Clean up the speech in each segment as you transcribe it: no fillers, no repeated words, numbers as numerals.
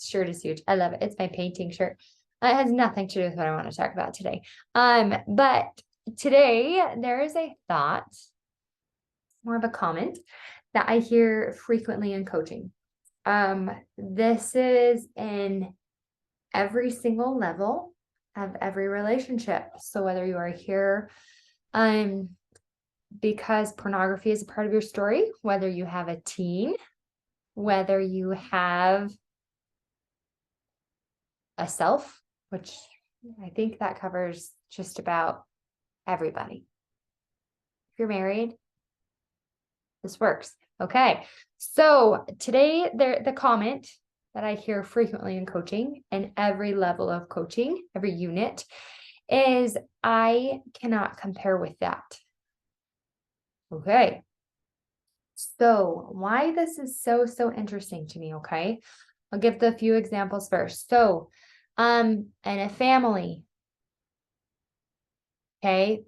shirt is huge. I love it. It's my painting shirt. It has nothing to do with what I want to talk about today. But today there is a thought, more of a comment that I hear frequently in coaching. This is in every single level of every relationship. So whether you are here, because pornography is a part of your story, whether you have a teen, whether you have a self, which I think that covers just about everybody. If you're married, this works. Okay. So today the comment that I hear frequently in coaching and every level of coaching, every unit, is I cannot compare with that. Okay. So why this is so interesting to me, okay? I'll give the few examples first. So, in a family, okay,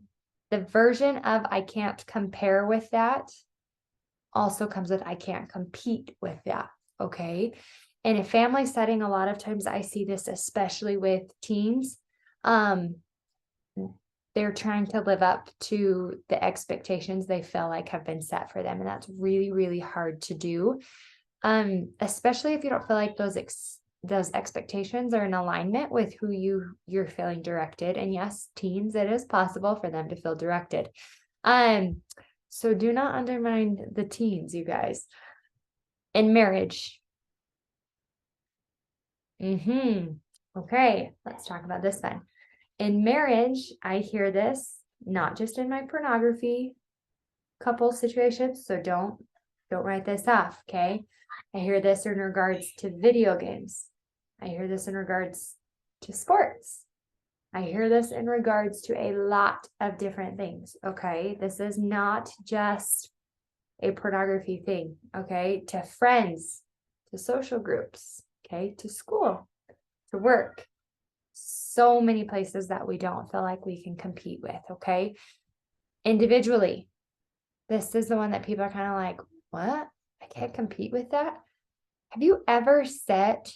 the version of I can't compare with that also comes with I can't compete with that, okay? In a family setting, a lot of times I see this, especially with teens. They're trying to live up to the expectations they feel like have been set for them. And that's really hard to do. Especially if you don't feel like those expectations are in alignment with who you're feeling directed. And yes, teens, it is possible for them to feel directed. So do not undermine the teens, you guys. In marriage. Okay, let's talk about this then. In marriage, I hear this not just in my pornography couple situations, so don't write this off, okay? I hear this in regards to video games. I hear this in regards to sports. I hear this in regards to a lot of different things, okay? This is not just a pornography thing, okay? To friends, to social groups, okay? To school, to work. So many places that we don't feel like we can compete with, okay? Individually, this is the one that people are kind of like, what? I can't compete with that? Have you ever set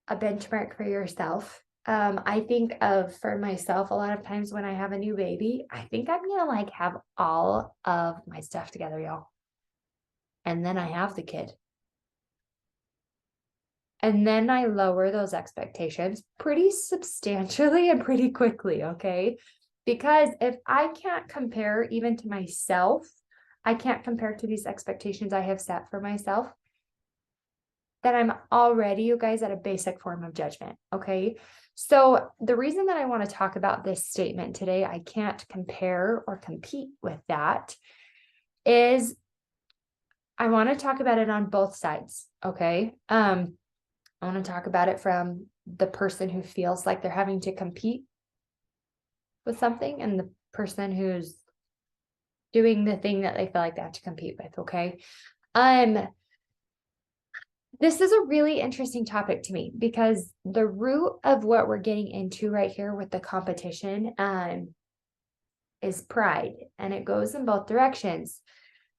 a benchmark for yourself? I think of, for myself, a lot of times when I have a new baby, I think I'm going to like have all of my stuff together, y'all. And then I have the kid. And then I lower those expectations pretty substantially and pretty quickly, okay? Because if I can't compare even to myself, I can't compare to these expectations I have set for myself, then I'm already, you guys, at a basic form of judgment, okay? So the reason that I want to talk about this statement today, I can't compare or compete with that, is I want to talk about it on both sides, okay? I want to talk about it from the person who feels like they're having to compete with something and the person who's doing the thing that they feel like they have to compete with, okay? This is a really interesting topic to me because the root of what we're getting into right here with the competition is pride, and it goes in both directions.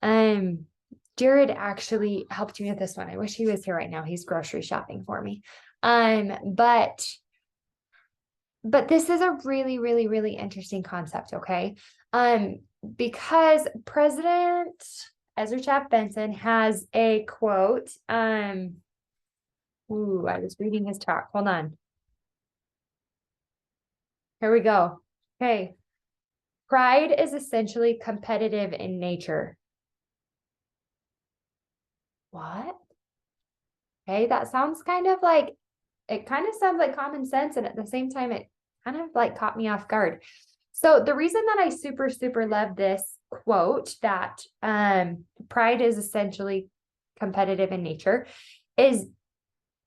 Jared actually helped me with this one. I wish he was here right now. He's grocery shopping for me. But this is a really interesting concept, okay? Because President Ezra Taft Benson has a quote. I was reading his talk. Hold on. Here we go. Okay. Pride is essentially competitive in nature. What? Okay, that sounds kind of like, it kind of sounds like common sense, and at the same time, it kind of like caught me off guard. So the reason that I super love this quote, that pride is essentially competitive in nature, is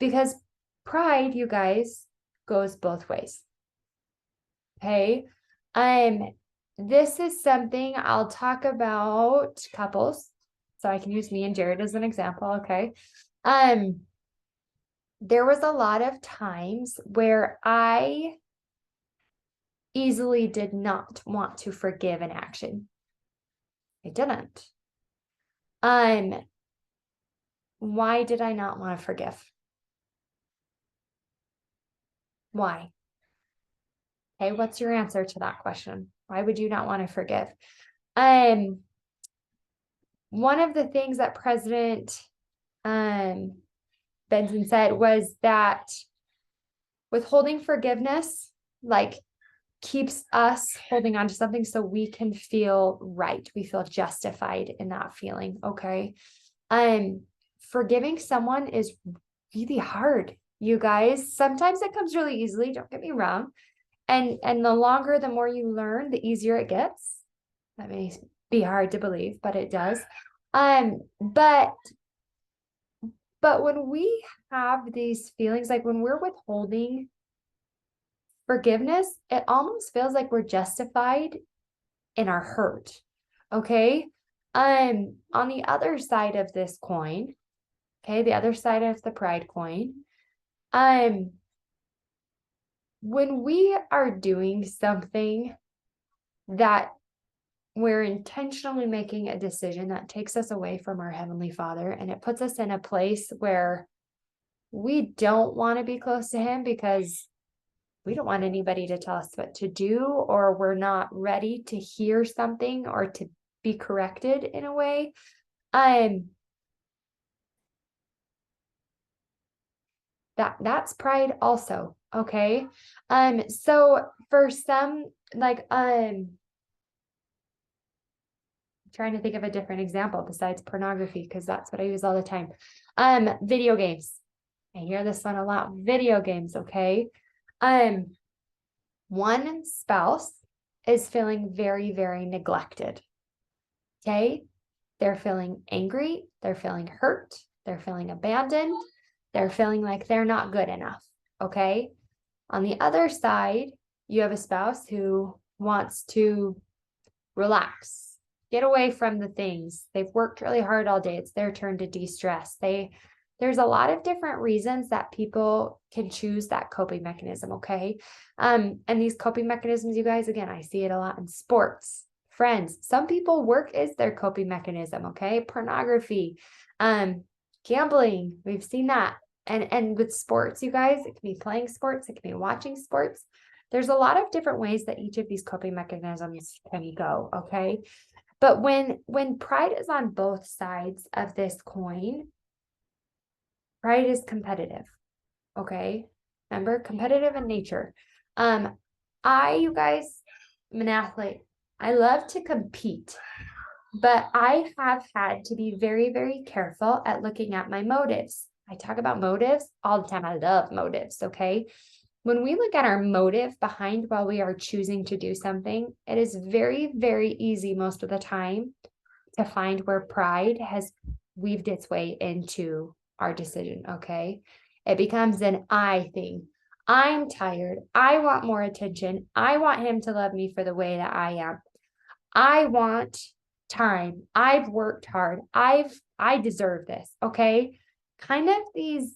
because pride, you guys, goes both ways. Okay. This is something I'll talk about couples. So I can use me and Jared as an example. Okay. There was a lot of times where I easily did not want to forgive an action. I didn't. Why did I not want to forgive? Why? Okay, what's your answer to that question? Why would you not want to forgive? One of the things that President Benson said was that withholding forgiveness, like, keeps us holding on to something so we can feel right. We feel justified in that feeling. Okay. Forgiving someone is really hard, you guys. Sometimes it comes really easily, don't get me wrong. And the longer, the more you learn, the easier it gets. That may be hard to believe, but it does. But when we have these feelings, like when we're withholding forgiveness, it almost feels like we're justified in our hurt. Okay. On the other side of this coin, okay, the other side of the pride coin, when we are doing something that we're intentionally making a decision that takes us away from our Heavenly Father, and it puts us in a place where we don't want to be close to Him because we don't want anybody to tell us what to do, or we're not ready to hear something or to be corrected in a way. That's pride also. Okay. So for some, like, trying to think of a different example besides pornography, because that's what I use all the time. Video games. I hear this one a lot. Video games, okay. One spouse is feeling very, very neglected. Okay. They're feeling angry, they're feeling hurt, they're feeling abandoned, they're feeling like they're not good enough. Okay. On the other side, you have a spouse who wants to relax, get away from the things. They've worked really hard all day. It's their turn to de-stress. There's a lot of different reasons that people can choose that coping mechanism. Okay. And these coping mechanisms, you guys, again, I see it a lot in sports, friends. Some people, work is their coping mechanism. Okay. Pornography, gambling. We've seen that. And with sports, you guys, it can be playing sports. It can be watching sports. There's a lot of different ways that each of these coping mechanisms can go. Okay. But when pride is on both sides of this coin, pride is competitive. Okay. Remember, competitive in nature. You guys, I'm an athlete. I love to compete, but I have had to be very, very careful at looking at my motives. I talk about motives all the time. I love motives. Okay. When we look at our motive behind while we are choosing to do something, it is very, very easy most of the time to find where pride has weaved its way into our decision. Okay. It becomes an I thing. I'm tired. I want more attention. I want him to love me for the way that I am. I want time. I've worked hard. I deserve this. Okay. Kind of these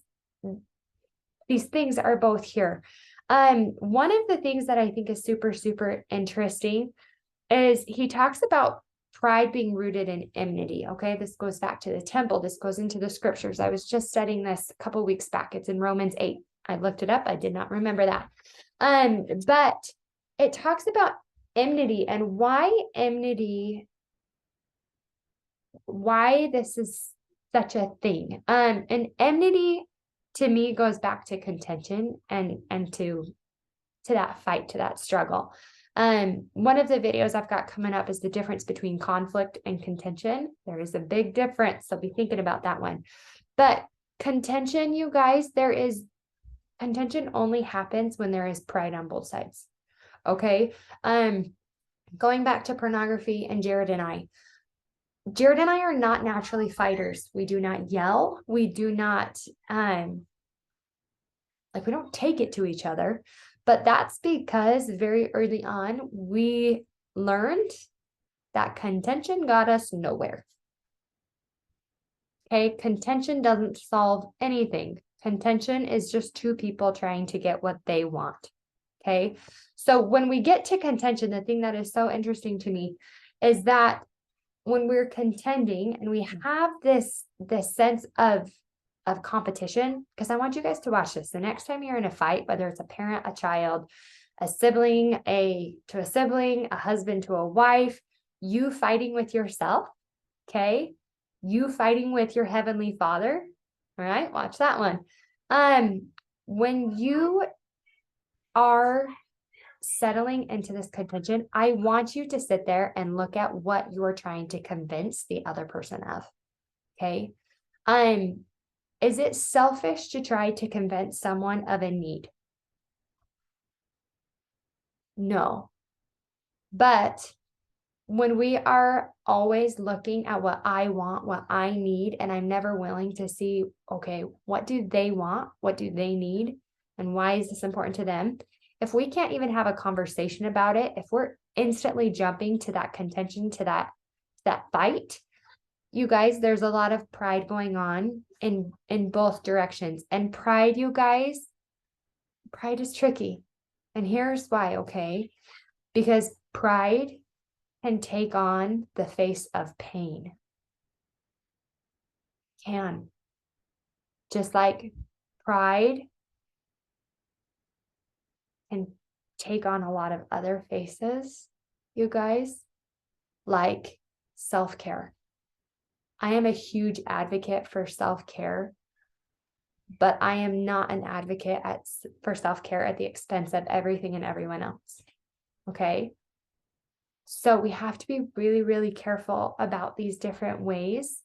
things are both here. One of the things that I think is super, super interesting is he talks about pride being rooted in enmity. Okay. This goes back to the temple. This goes into the scriptures. I was just studying this a couple weeks back. It's in Romans 8. I looked it up. I did not remember that. But it talks about enmity and why this is such a thing. And enmity to me goes back to contention and to that fight, to that struggle. One of the videos I've got coming up is the difference between conflict and contention. There is a big difference, so be thinking about that one. But contention, you guys, contention only happens when there is pride on both sides. Okay. Going back to pornography and Jared and I are not naturally fighters. We do not yell. We do not, we don't take it to each other, but that's because very early on, we learned that contention got us nowhere. Okay. Contention doesn't solve anything. Contention is just two people trying to get what they want. Okay. So when we get to contention, the thing that is so interesting to me is that when we're contending and we have this sense of of competition, because I want you guys to watch this. The next time you're in a fight, whether it's a parent, a child, a sibling, a husband to a wife, you fighting with yourself, okay? You fighting with your heavenly Father. All right, watch that one. When you are settling into this contention, I want you to sit there and look at what you're trying to convince the other person of. Okay. Is it selfish to try to convince someone of a need? No. But when we are always looking at what I want, what I need, and I'm never willing to see, okay, what do they want? What do they need? And why is this important to them? If we can't even have a conversation about it, if we're instantly jumping to that contention, to that fight, you guys, there's a lot of pride going on in both directions. And pride, you guys, pride is tricky. And here's why, okay? Because pride can take on the face of pain. Can. Just like pride can take on a lot of other faces, you guys, like self-care. I am a huge advocate for self-care, but I am not an advocate for self-care at the expense of everything and everyone else. Okay? So we have to be really, really careful about these different ways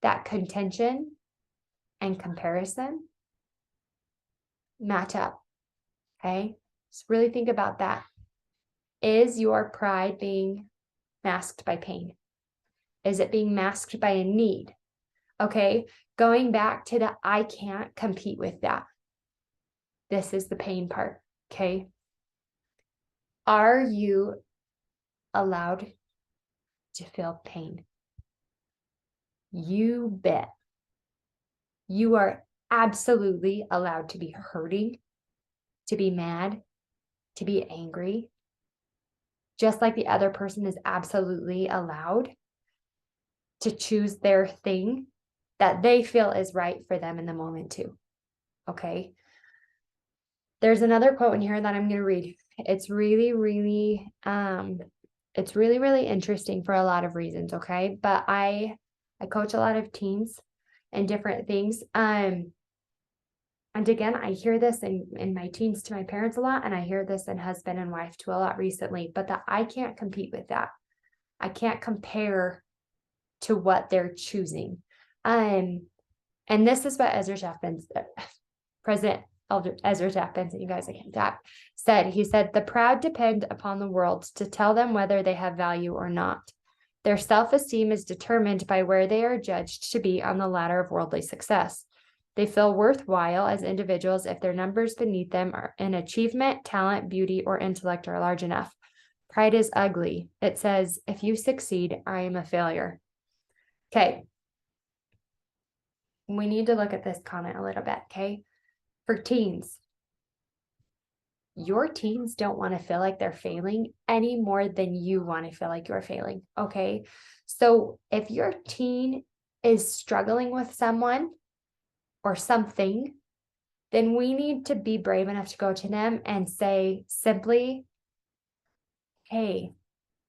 that contention and comparison match up. Okay? So really think about that. Is your pride being masked by pain? Is it being masked by a need? Okay, going back to the I can't compete with that. This is the pain part, okay? Are you allowed to feel pain? You bet. You are absolutely allowed to be hurting, to be mad, to be angry, just like the other person is absolutely allowed to choose their thing that they feel is right for them in the moment too. Okay. There's another quote in here that I'm going to read. It's really, really interesting for a lot of reasons. Okay. But I coach a lot of teens and different things. And again, I hear this in my teens to my parents a lot, and I hear this in husband and wife to a lot recently, but that I can't compete with that. I can't compare to what they're choosing. And this is what President Elder Ezra Chapman, you guys, I can't talk, said. He said, the proud depend upon the world to tell them whether they have value or not. Their self-esteem is determined by where they are judged to be on the ladder of worldly success. They feel worthwhile as individuals if their numbers beneath them are in achievement, talent, beauty, or intellect are large enough. Pride is ugly. It says, if you succeed, I am a failure. Okay. We need to look at this comment a little bit, okay? For teens, your teens don't want to feel like they're failing any more than you want to feel like you're failing, okay? So if your teen is struggling with someone or something, then we need to be brave enough to go to them and say simply, hey,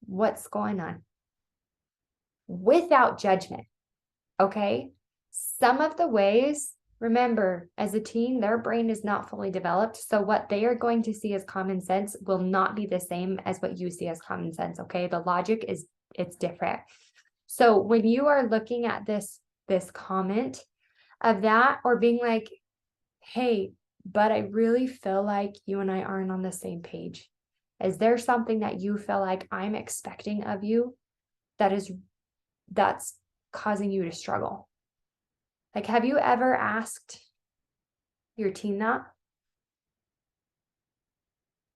what's going on? Without judgment, okay? Some of the ways, remember, as a teen, their brain is not fully developed. So what they are going to see as common sense will not be the same as what you see as common sense, okay? The logic it's different. So when you are looking at this comment of that, or being like, hey, but I really feel like you and I aren't on the same page. Is there something that you feel like I'm expecting of you that's causing you to struggle? Like, have you ever asked your teen that?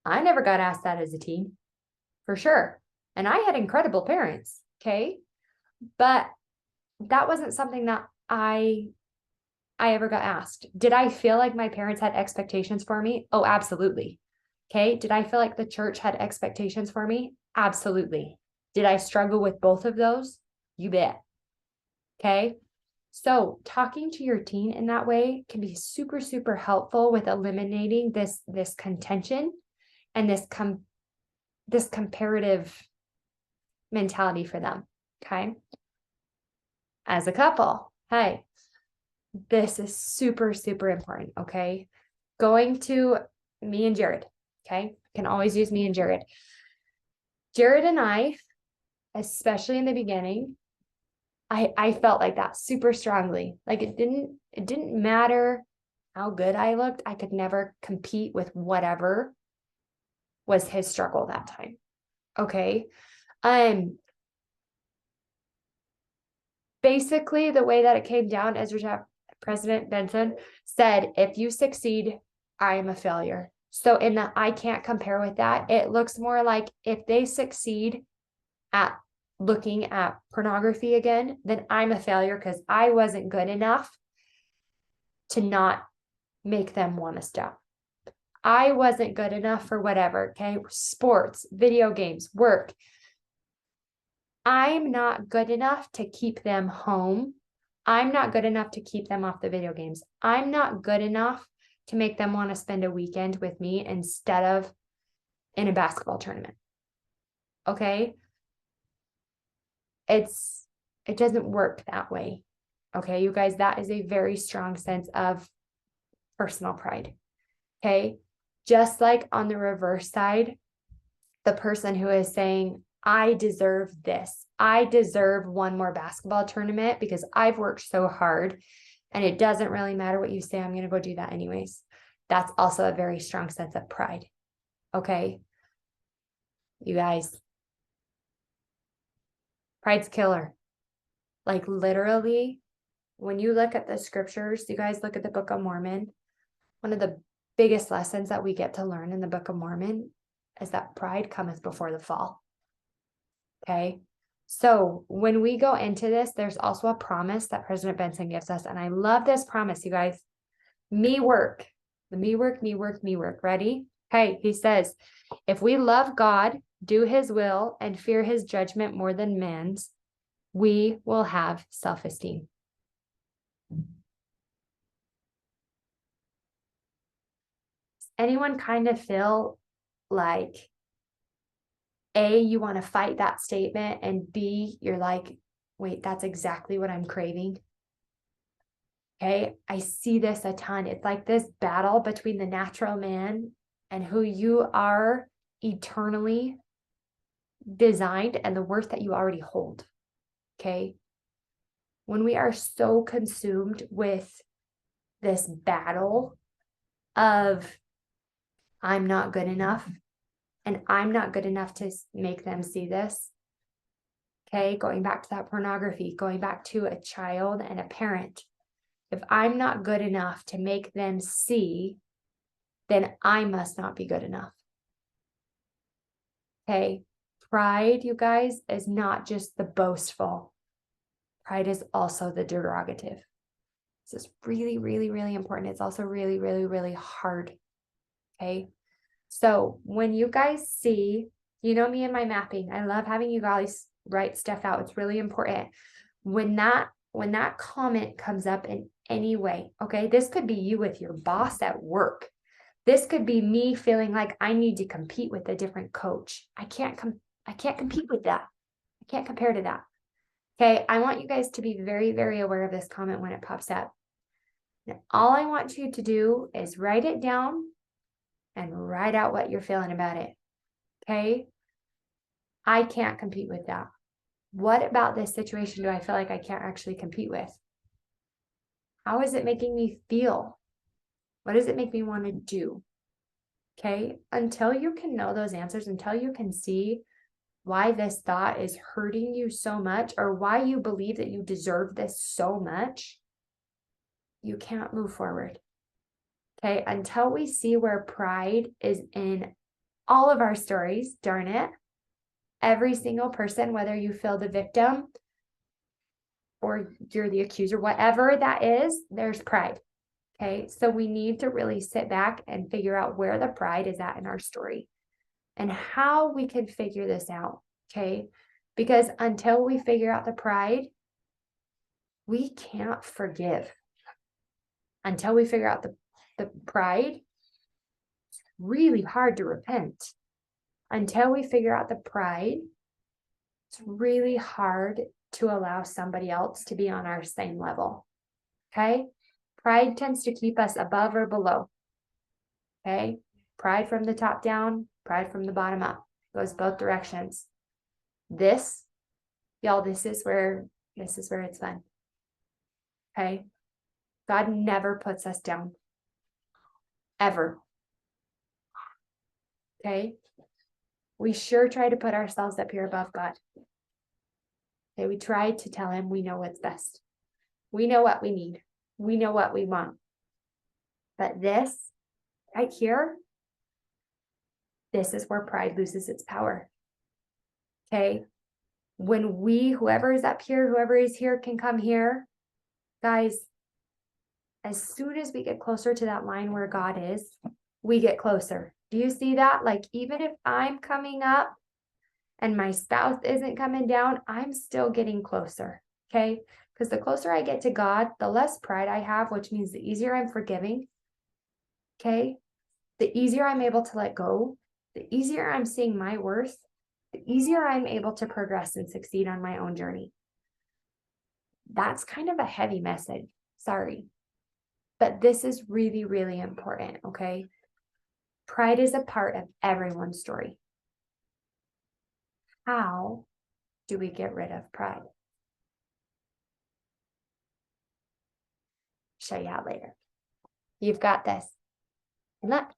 I never got asked that as a teen, for sure. And I had incredible parents, okay? But that wasn't something that I ever got asked. Did I feel like my parents had expectations for me? Oh, absolutely. Okay. Did I feel like the church had expectations for me? Absolutely. Did I struggle with both of those? You bet. Okay. So talking to your teen in that way can be super, super helpful with eliminating this contention and this comparative mentality for them. Okay. As a couple, hey, this is super, super important. Okay. Going to me and Jared. Okay. Can always use me and Jared. Jared and I, especially in the beginning, I felt like that super strongly. Like it didn't matter how good I looked. I could never compete with whatever was his struggle that time. Okay. Basically the way that it came down, President Benson said, if you succeed, I am a failure. So in that I can't compare with that, it looks more like if they succeed at looking at pornography again, then I'm a failure because I wasn't good enough to not make them want to stop. I wasn't good enough for whatever, okay? Sports, video games, work. I'm not good enough to keep them home. I'm not good enough to keep them off the video games. I'm not good enough to make them want to spend a weekend with me instead of in a basketball tournament. Okay? It doesn't work that way. Okay, you guys, that is a very strong sense of personal pride. Okay, just like on the reverse side, the person who is saying, I deserve this. I deserve one more basketball tournament because I've worked so hard and it doesn't really matter what you say. I'm going to go do that anyways. That's also a very strong sense of pride. Okay, you guys, pride's killer. Like literally, when you look at the scriptures, you guys look at the Book of Mormon, one of the biggest lessons that we get to learn in the Book of Mormon is that pride cometh before the fall. Okay. So when we go into this, there's also a promise that President Benson gives us. And I love this promise, you guys. Me work. Me work, me work, me work. Ready? Okay. He says, if we love God, do his will, and fear his judgment more than man's, we will have self-esteem. Anyone kind of feel like A, you want to fight that statement, and B, you're like, wait, that's exactly what I'm craving? Okay, I see this a ton. It's like this battle between the natural man and who you are eternally designed and the worth that you already hold. Okay, when we are so consumed with this battle of I'm not good enough, and I'm not good enough to make them see this. Okay, going back to that pornography, going back to a child and a parent. If I'm not good enough to make them see, then I must not be good enough. Okay, pride, you guys, is not just the boastful. Pride is also the derogative. This is really, really, really important. It's also really, really, really hard. Okay, so when you guys see, you know me and my mapping, I love having you guys write stuff out. It's really important. When that comment comes up in any way, okay, this could be you with your boss at work. This could be me feeling like I need to compete with a different coach. I can't compete with that. I can't compare to that. Okay, I want you guys to be very, very aware of this comment when it pops up. Now, all I want you to do is write it down and write out what you're feeling about it. Okay? I can't compete with that. What about this situation do I feel like I can't actually compete with? How is it making me feel? What does it make me want to do? Okay? Until you can know those answers, until you can see why this thought is hurting you so much or why you believe that you deserve this so much, you can't move forward. Okay? Until we see where pride is in all of our stories, darn it, every single person, whether you feel the victim or you're the accuser, whatever that is, there's pride. Okay, so we need to really sit back and figure out where the pride is at in our story and how we can figure this out. Okay, because until we figure out the pride, we can't forgive until we figure out the pride. It's really hard to repent. Until we figure out the pride, it's really hard to allow somebody else to be on our same level. Okay? Pride tends to keep us above or below. Okay? Pride from the top down, pride from the bottom up. Goes both directions. This, y'all, this is where it's fun. Okay? God never puts us down. Ever. Okay? We sure try to put ourselves up here above God. Okay, we try to tell him we know what's best. We know what we need. We know what we want. But this, right here, this is where pride loses its power. Okay? When whoever is up here, whoever is here can come here. Guys, as soon as we get closer to that line where God is, we get closer. Do you see that? Like, even if I'm coming up and my spouse isn't coming down, I'm still getting closer. Okay? Because the closer I get to God, the less pride I have, which means the easier I'm forgiving. Okay? The easier I'm able to let go, the easier I'm seeing my worth, the easier I'm able to progress and succeed on my own journey. That's kind of a heavy message. Sorry. But this is really, really important, okay? Pride is a part of everyone's story. How do we get rid of pride? Show you out later. You've got this. Good luck.